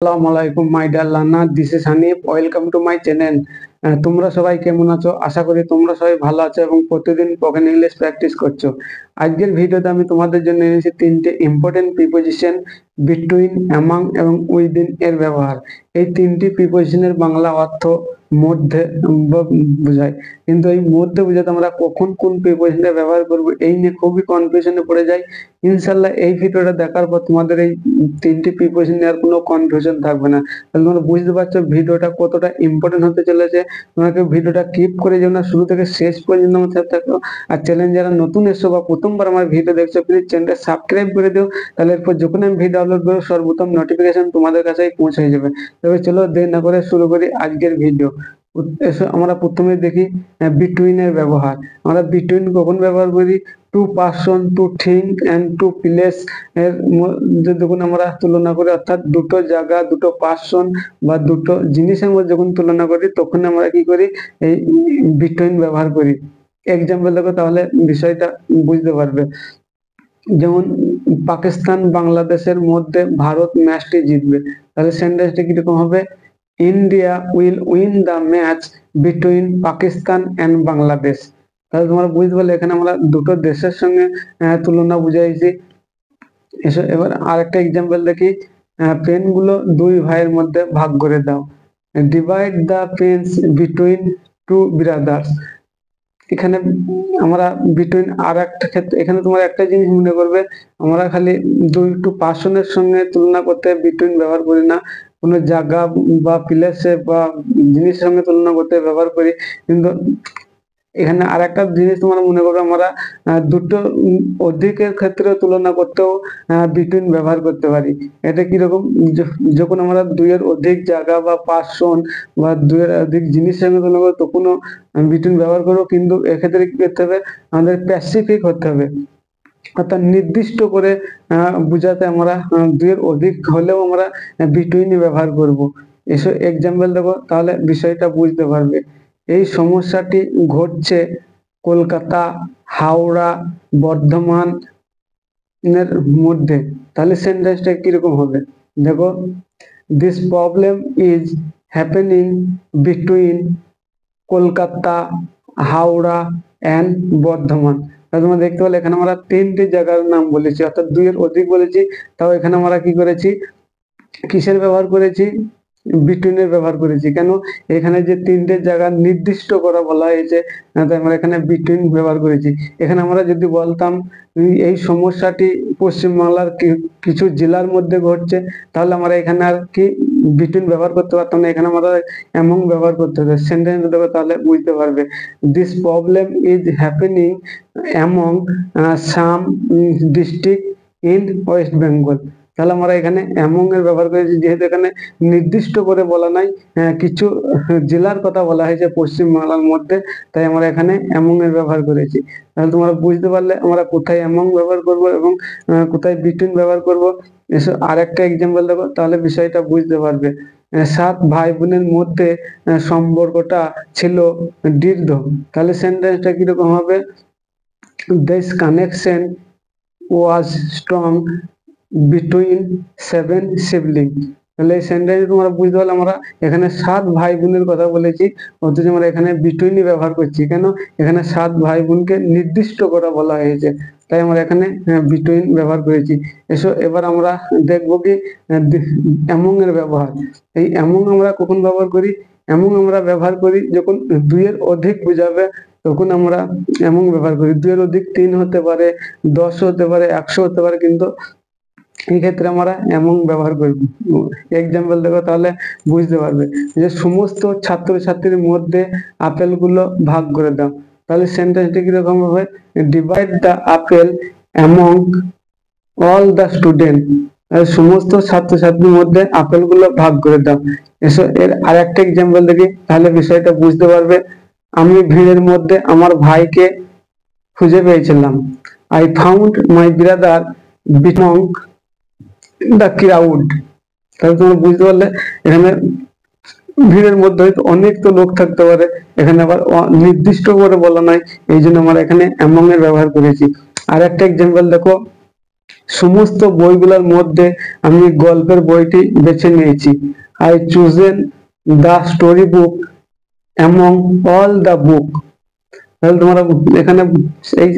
আসসালামু আলাইকুম my dear learner, this is Hanif. Welcome to my channel. তোমরা সবাই কেমন আছো? আশা করি তোমরা সবাই ভালো আছো এবং প্রতিদিন স্পোকেন ইংলিশ প্র্যাকটিস করছো। আজকের ভিডিওতে আমি তোমাদের জন্য এনেছি তিনটে ইম্পর্টেন্ট প্রিপোজিশন, বিটুইন, অ্যামং এবং উইদিন এর ব্যবহার। এই তিনটি প্রিপোজিশনের বাংলা অর্থ মধ্যে বোঝায়, কিন্তু এই মধ্যে বোঝাতে আমরা কখন কোন প্রিপোজিশনটা ব্যবহার করব এই নিয়ে খুবই কনফিউশনে পড়ে যাই। ইনশাল্লাহ এই ভিডিওটা দেখার পর তোমাদের এই তিনটি প্রিপোজিশন আর কোনো কনফিউশন থাকবে না। তাহলে তোমরা বুঝতে পারছো ভিডিওটা কতটা ইম্পর্টেন্ট হতে চলেছে। তোমাকে ভিডিওটা কিপ করে যেও না, শুরু থেকে শেষ পর্যন্ত আমার সাথে থাকো। আর চ্যানেল যারা নতুন এসছো বা প্রথমবার আমার ভিডিও দেখছো, প্লিজ চ্যানেলটা সাবস্ক্রাইব করে দিও। তাহলে এরপর যখন আমি ভিডিও আপলোড করবো সর্বপ্রথম নোটিফিকেশন তোমাদের কাছেই পৌঁছে যাবে। তবে চলো দেরি না করে শুরু করি আজকের ভিডিও। আমরা প্রথমে দেখি বিটুইন এর ব্যবহার। আমরা বিটুইন কখন ব্যবহার করি? Two person, two think and two place এর মধ্যে যখন আমরা তুলনা করি, অর্থাৎ দুটো জায়গা, দুটো পার্সন বা দুটো জিনিসের মধ্যে যখন তুলনা করি, তখন আমরা কি করি? এই বিটুইন ব্যবহার করি। এক্সাম্পল দেখো, তাহলে বিষয়টা বুঝতে পারবে। যেমন পাকিস্তান বাংলাদেশের মধ্যে ভারত ম্যাচটি জিতবে, তাহলে সেন্টেন্সটা কিরকম হবে? India will win the match between Pakistan and Bangladesh. তাহলে তোমরা বুঝতে পারলে এখানে আমরা দুটো দেশের সঙ্গে তুলনা বুঝাইছি। এবার আরেকটা এক্সাম্পল দেখি। পেন গুলো দুই ভাইয়ের মধ্যে ভাগ করে দাও। Divide the pens between two brothers. এখানে আমরা বিটুইন আর একটা ক্ষেত্রে, এখানে তোমার একটা জিনিস মনে করবে, আমরা খালি দুটো পার্সনের সঙ্গে তুলনা করতে বিটুইন ব্যবহার করি না, কোনো জায়গা বা প্লেসে বা জিনিসের সঙ্গে তুলনা করতে ব্যবহার করি। কিন্তু এখানে আর একটা জিনিস তোমার মনে করবে, আমরা দুটো অধিকের ক্ষেত্রে তুলনা করতেও বিটুইন ব্যবহার করতে পারি। এটা কিরকম? যখন আমরা দুইয়ের অধিক জায়গা বা পার্সন বা দুইয়ের অধিক জিনিসের সঙ্গে তুলনা করবো, তখনও বিটুইন ব্যবহার করবো। কিন্তু এক্ষেত্রে কি করতে হবে? আমাদের স্পেসিফিক হতে হবে, অর্থাৎ নির্দিষ্ট করে বুঝাতে আমরা দুইয়ের অধিক হলেও আমরা বিটুইন ব্যবহার করব। এসব এক্সাম্পল দেখো, তাহলে বিষয়টা বুঝতে পারবে। এই সমস্যাটি ঘটছে কলকাতা, হাওড়া, বর্ধমান এর মধ্যে। তাহলে সেন্টেন্সটা কিরকম হবে? দেখো, this problem is happening between Kolkata, Howrah and Bardhaman. তোমরা দেখতে পেলে এখানে আমরা তিনটি জায়গার নাম বলেছি, অর্থাৎ দুইয়ের অধিক বলেছি। তাও এখানে আমরা কি করেছি? কিসের ব্যবহার করেছি? বিটুইনের ব্যবহার করেছি। কেন? এখানে যে তিনটে জায়গা নির্দিষ্ট করা বলা হয়েছে, তাই আমরা এখানে বিটুইন ব্যবহার করেছি। এখানে আমরা যদি বলতাম এই সমস্যাটি পশ্চিমবাংলার কিছু জেলার মধ্যে ঘটছে, তাহলে আমরা এখানে আর কি বিটুইন ব্যবহার করতে পারতাম না, এখানে আমরা এমং ব্যবহার করতে হবে। সেন্টেন্স দেবো, তাহলে বুঝতে পারবে। This problem is happening among some district in West Bengal. তাহলে আমরা এখানে অ্যামং এর ব্যবহার করেছি, যেহেতু এখানে নির্দিষ্ট করে বলা নাই, কিছু জেলার কথা বলা হয়েছে পশ্চিমবাংলার মধ্যে, তাই আমরা এখানে অ্যামং এর ব্যবহার করেছি। তাহলে তোমরা বুঝতে পারলে আমরা কোথায় অ্যামং ব্যবহার করব এবং কোথায় বিটুইন ব্যবহার করব। এসব আরেকটা এক্সাম্পল দেখো, তাহলে বিষয়টা বুঝতে পারবে। সাত ভাই বোনের মধ্যে সম্পর্কটা ছিল দৃঢ়। তাহলে সেন্টেন্সটা কিরকম হবে? This connection was strong between 7 sibling. তাহলে এই সেন্টেন্স তোমরা বুঝতে পারলে আমরা এখানে 7 ভাই বোনের কথা বলেছি, অথচ আমরা এখানে বিটুইনই ব্যবহার করছি। কেন? এখানে 7 ভাই বোনকে নির্দিষ্ট করা বলা হয়েছে, তাই আমরা এখানে বিটুইন ব্যবহার করেছি। এসো এবার আমরা দেখবো কি অ্যামং এর ব্যবহার। এই অ্যামং আমরা কখন ব্যবহার করি? অ্যামং আমরা ব্যবহার করি যখন দুইয়ের অধিক বোঝাবে, তখন আমরা অ্যামং ব্যবহার করি। দুইয়ের অধিক 3 হতে পারে, 10 হতে পারে, 100 হতে পারে, কিন্তু এই ক্ষেত্রে আমরা এমন ব্যবহার করব। এক্সাম্পল দেখো, তাহলে বুঝতে পারবে। যে সমস্ত ছাত্রছাত্রীর মধ্যে আপেলগুলো ভাগ করে দাও। তাহলে সেন্টেন্সটা কিরকম হবে? Divide the apple among all the student. সমস্ত ছাত্রছাত্রীর মধ্যে আপেলগুলো ভাগ করে দাও। এসো এর আরেকটা এক্সাম্পল দেখি, তাহলে বিষয়টা বুঝতে পারবে। আমি ভিড়ের মধ্যে আমার ভাইকে খুঁজে পেয়েছিলাম। I found my brother beating the crowd. তাহলে তোমরা বুঝতে পারলে এখানে ভিড়ের মধ্যে হয়তো অনেক তো লোক থাকতে পারে, এখানে আবার নির্দিষ্ট করে বলা নাই, এই জন্য আমরা এখানে অ্যামং এর ব্যবহার করেছি। আর একটা এক্সাম্পল দেখো, সমস্ত বইগুলোর মধ্যে আমি গল্পের বইটি বেছে নিয়েছি। I chosen the story book among all the book. তাহলে তোমরা এখানে এই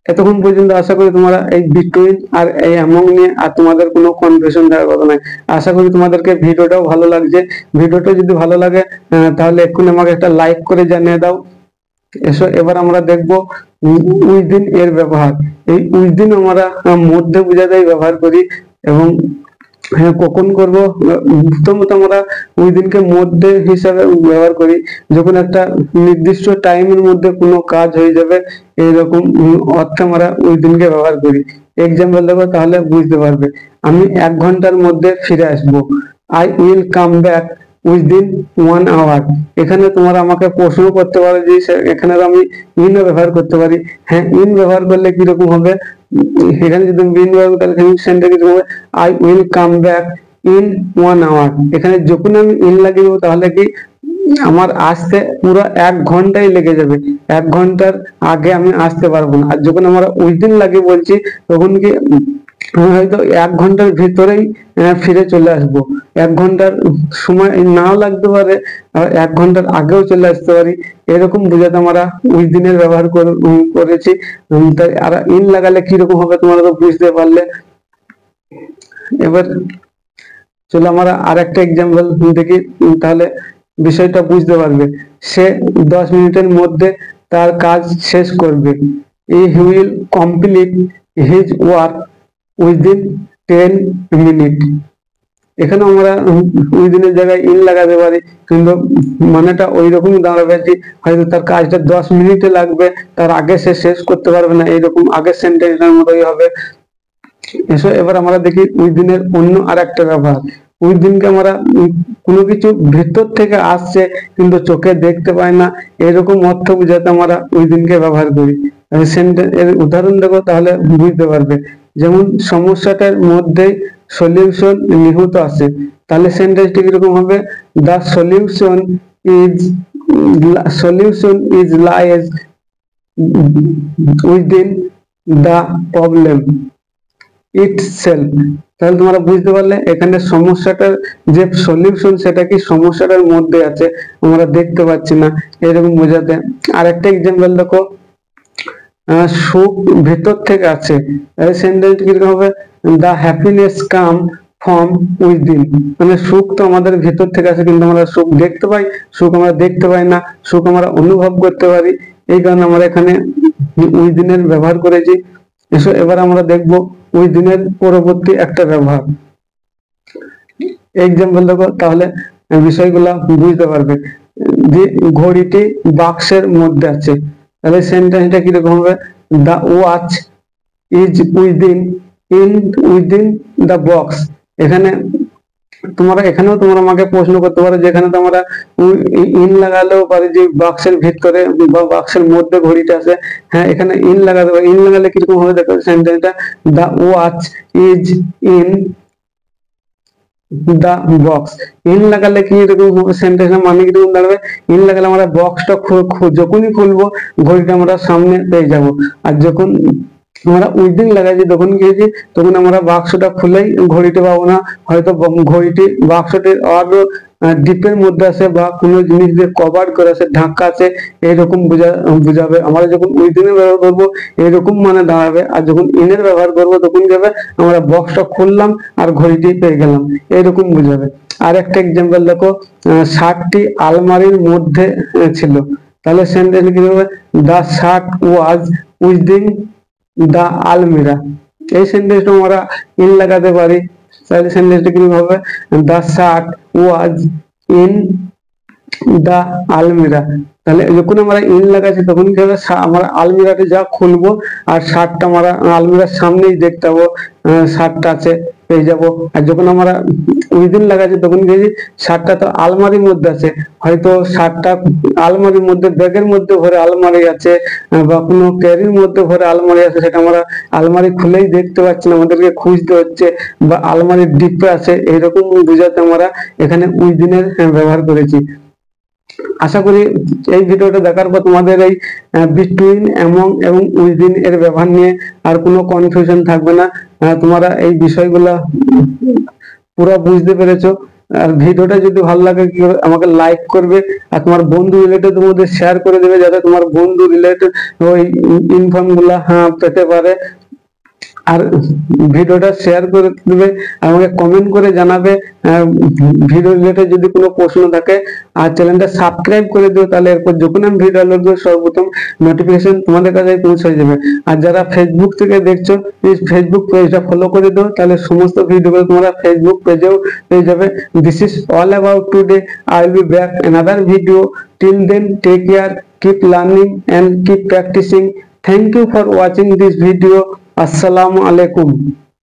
এতক্ষণ পর্যন্ত আশা করি তোমরা এই বিটুইন আর এই অ্যামং নিয়ে আর তোমাদের কোনো কনফিউশন থাকার কথা নাই। আশা করি তোমাদেরকে ভিডিওটাও ভালো লাগছে। ভিডিওটা যদি ভালো লাগে তাহলে এক্ষুনি আমাকে একটা লাইক করে জানিয়ে দাও। এসো এবার আমরা দেখব উইদিন এর ব্যবহার। এই উইদিন আমরা মধ্যে বোঝাতেই ব্যবহার করি এবং কখন করব, প্রথমত আমরা উইদিনকে মধ্যে হিসাবে ব্যবহার করি যখন একটা নির্দিষ্ট টাইমের মধ্যে কোনো কাজ হয়ে যাবে, এইরকম অর্থে আমরা উইদিনকে ব্যবহার করি। এক্সাম্পল দেবো তাহলে বুঝতে পারবে। আমি 1 ঘন্টার মধ্যে ফিরে আসবো। I will come back within 1 hour. এখানে তোমরা আমাকে প্রশ্ন করতে পারো যে এখানে আমি ইন ব্যবহার করতে পারি। হ্যাঁ, ইন ব্যবহার করলে কিরকম হবে, এখানে যদি আমি ইন ব্যবহার করি তাহলে সেন্টেন্স কিরকম হবে, I will come back in 1 hour. এখানে যখন আমি ইন লাগিয়ে দেবো তাহলে কি আমার আসতে পুরো 1 ঘন্টাই লেগে যাবে। 1 ঘন্টার আগে আমি আসতে পারবো না। আর যখন আমরা উইদিন লাগিয়ে বলছি তখন কি আমি হয়তো 1 ঘন্টার ভিতরেই ফিরে চলে আসবো। 1 ঘন্টার সময় নাও লাগতে পারে, আর 1 ঘন্টার আগেও চলে আসতে পারি। এরকম বোঝাতে আমরা উইদিনের ব্যবহার করেছি। তাই আর ইন লাগালে কিরকম হবে তোমরা তো বুঝতে পারলে। এবার চলো আমরা আর একটা এক্সাম্পল দেখি, তাহলে বিষয়টা বুঝতে পারবে। সে 10 মিনিটের মধ্যে তার কাজ শেষ করবে। He will complete his work within 10 minute. এখানে আমরা উইদিনের জায়গায় ইন লাগাতে পারি, কিন্তু মানেটা ওই রকমই দাঁড়াবে যে হয়তো তার কাজটা 10 মিনিটে লাগবে, তার আগে সে শেষ করতে পারবে না, এইরকম আগের সেন্টেন্সের মতোই হবে। এসো এবার আমরা দেখি উইদিনের অন্য আর একটা ব্যবহার। উইদিনকে আমরা কোনো কিছু ভেতর থেকে আসছে কিন্তু চোখে দেখতে পাই না, এরকম অর্থ বোঝাতে আমরা উইদিনকে ব্যবহার করি। সেন্টেন্স এর উদাহরণ দেখো তাহলে বুঝতে পারবে। যেমন সমস্যাটার মধ্যে সলিউশন নিহিত আছে। তাহলে সেন্টেন্সটি কিরকম হবে, the solution is lies within the problem itself. তাহলে তোমরা বুঝতে পারলে এখানে সমস্যাটার যে সলিউশন সেটা কি সমস্যাটার মধ্যে আছে, আমরা দেখতে পাচ্ছি না, এরকম বোঝাতে। আর একটা এক্সাম্পল দেখো, সুখ ভেতর থেকে আছে। সেন্টেন্স কিরকম হবে, the happiness come from within. মানে সুখ তো আমাদের ভেতর থেকে আছে, কিন্তু আমরা সুখ দেখতে পাই, সুখ আমরা দেখতে পাই না, সুখ আমরা অনুভব করতে পারি। এই কারণে আমরা এখানে উইদিনের ব্যবহার করেছি। এসো এবার আমরা দেখব উইদিনের পরবর্তী একটা ব্যবহার। এক্সাম্পল দেখো তাহলে বিষয়গুলা বুঝতে পারবে। যে ঘড়িটি বাক্সের মধ্যে আছে, তাহলে সেন্টেন্সটা কিরকম হবে, the watch is within the box. এখানে এখানেও তোমরা আমাকে প্রশ্ন করতে পারো যে এখানে তোমরা ইন লাগালেও পারি যে বাক্সের ভিতরে বা বাক্সের মধ্যে ঘড়িটা আছে। হ্যাঁ, এখানে ইন লাগাতে পারি। ইন লাগালে কিরকম হবে দেখো সেন্টেন্সটা, the watch is in the box. In লাগালে কি এরকম সেন্টেন্সের মানে কিরকম দাঁড়াবে, ইন লাগালে আমরা বক্সটা যখনই খুলবো ঘড়িটা আমরা সামনে পেয়ে যাব। আর যখন আমরা উইদিন লাগাইছি তখন কি হয়েছে, তখন আমরা বাক্সটা খুলেই ঘড়িটা পাবো না, হয়তো ঘড়িটি বাক্সটির আরো ডিপের মধ্যে আছে বা কোনো জিনিস দিয়ে কভার করে আছে, ঢাকা আছে, এইরকম বুঝাবে। আমরা যখন উইদিনের ব্যবহার করবো এরকম মানে দাঁড়াবে, আর যখন ইনের ব্যবহার করবো তখন যাবে আমরা বক্সটা খুললাম আর ঘড়িটি পেয়ে গেলাম, এরকম বুঝাবে। আর একটা এক্সাম্পল দেখো, শার্টটি আলমারির মধ্যে ছিল। তাহলে সেন্টেন্স কি হবে, দ্য শার্ট ওয়াজ উইদিন দা আলমিরা। এই সেন্টেন্সটা আমরা ইন লাগাতে পারি। তাহলে সেন্টেন্সটা কি হবে, দা শার্ট ওয়াজ ইন দা আলমিরা। তাহলে যখন আমরা ইন লাগাচ্ছি তখন কি হবে, আমরা আলমিরাটি যা খুলবো আর শার্টটা আমরা আলমিরার সামনেই দেখতে পাবো, শার্টটা আছে পেয়ে যাবো। আর যখন আমরা উইদিন লাগাচ্ছি তখন কি শার্টটা তো আলমারির মধ্যে আছে, হয়তো শার্টটা আলমারির মধ্যে ব্যাগের মধ্যে ভরে আলমারি আছে বা কোনো ক্যারির মধ্যে ভরে আলমারি আছে, সেটা আমরা আলমারি খুলেই দেখতে পাচ্ছি না, আমাদেরকে খুঁজতে হচ্ছে, বা আলমারির ডিপে আছে, এইরকম বোঝাতে আমরা এখানে উইদিনের ব্যবহার করেছি। আশা করি এই ভিডিওটা দেখার পর তোমাদের এই বিটুইন, অ্যামং এবং উইদিন এর ব্যবহার নিয়ে আর কোনো কনফিউশন থাকবে না। তোমরা এই বিষয়গুলা পুরো বুঝতে পেরেছো। আর ভিডিওটা যদি ভালো লাগে আমাকে লাইক করবে, আর তোমার বন্ধু রিলেটেড মধ্যে শেয়ার করে দেবে, যাতে তোমার বন্ধু রিলেটেড ওই ইনফর্ম গুলা পেতে পারে। আর ভিডিওটা শেয়ার করে দেবে, আমাকে কমেন্ট করে জানাবে ভিডিও রিলেটেড যদি কোনো প্রশ্ন থাকে। আর চ্যানেলটা সাবস্ক্রাইব করে দিও, তাহলে এরপর যখন আমি ভিডিও আপলোড করব সর্বপ্রথম নোটিফিকেশন তোমাদের কাছে পৌঁছে যাবে। আর যারা ফেসবুক থেকে দেখছো, প্লিজ ফেসবুক পেজটা ফলো করে দিও, তাহলে সমস্ত ভিডিওগুলো তোমরা ফেসবুক পেজেও পেয়ে যাবে। This is all about today. I will be back another video. Till then, take care, keep learning and keep practicing. Thank you for watching this video. Assalamu alaikum.